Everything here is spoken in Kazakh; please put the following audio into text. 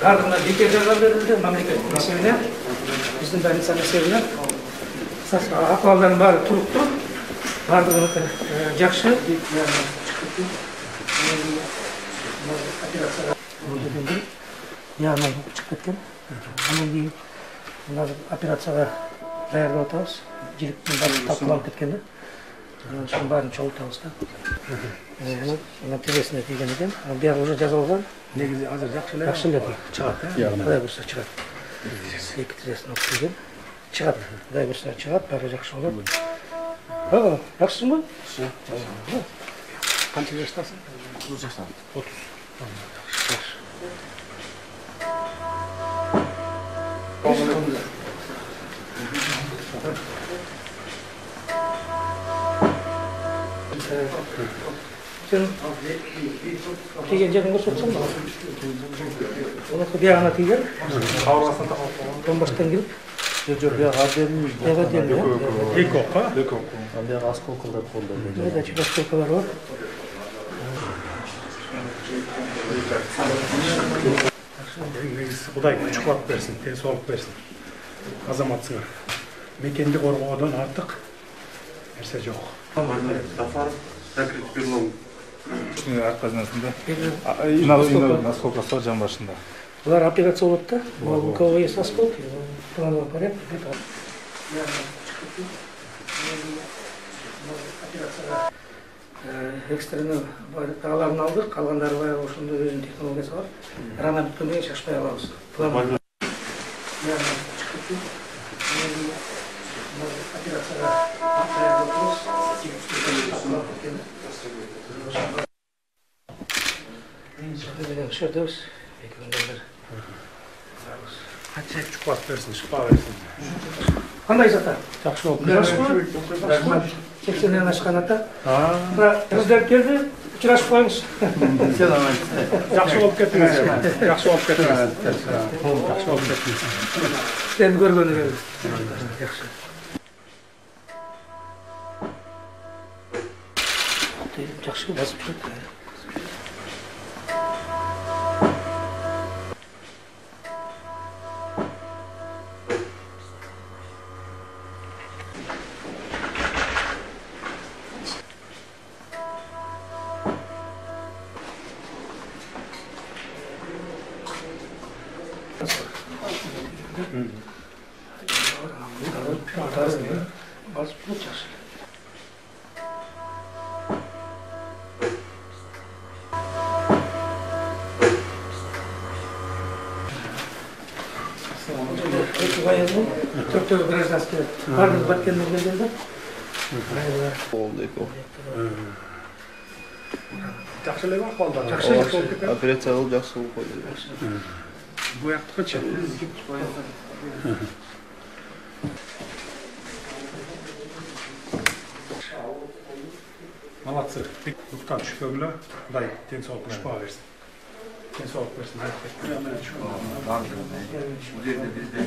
Bardığına bir ceza verildi, memleket meseleine, bizim de insan meseleine. Akvalların bari turuptu, bardığını jakşı. Yağına çıkıp ketken. Onun değil, bunlar operasyona dayanlı otağız. Cilikten bari takılan ketkende. Şimdi bari çoğu otağızda. Ona tezesine diyeceğim edem. Bir ara уже жазылған. Негізі азыр жақшылар. Жақшылар Шығады. Құдай бұйырса шығады. Екі тізесін оқып келген. Шығады. Құдай бұйырса шығады, бәрі жақсы болады. Бала, жақсысың ба? Қанша жастасың? 30 жастамын. 30. Sen tigen жерін көрсетсең ба? Оны диагына тиген. Қауырғасында Донбасстан келіп. Жоқ, әдемі. Екі оққа? Екі оққа. Андай осколкалар қолда. Burada çift oskoplar var. Құдай күш қуат берсін, денсаулық берсін. Азаматсыңар. Мекенді қорғаудан артық нәрсе жоқ. Сафаров закрыть перелом. Арқасында. Инал насколько жан башында. Бұлар операция болады да. У кого есть осколки, в плановом порядке. Экстрені тағаларын алдық, қалғандары бай осында өзінің технологиясы бар. Рана біткенде шашпай аламыз. План. Қанша күш қуат берсін, шықпа берсін. Қандай зата? Жақсы болып Жақсы ма? 80-нен ашқан ата. Өздер келді, ұшырашып қойыңыз. Жақсы болып кеттіңіз. Жақсы болып кеттіңіз. Жақсы болып кеттіңіз. Сені көргені келді. Жақсы. Жақсы басып жүрді. Басып жүрді жақсы. Төртеуі гражданский барлығы баткеннен келген да. Жақсылай ма қолдағы? Жақсы. Операция ол жақсы болып қойды. Bu yaktığı için. Молодцы. Lufttan şükürler. Dayı, денсаулық шпа versin. Денсаулық versin. Bu yerde bizde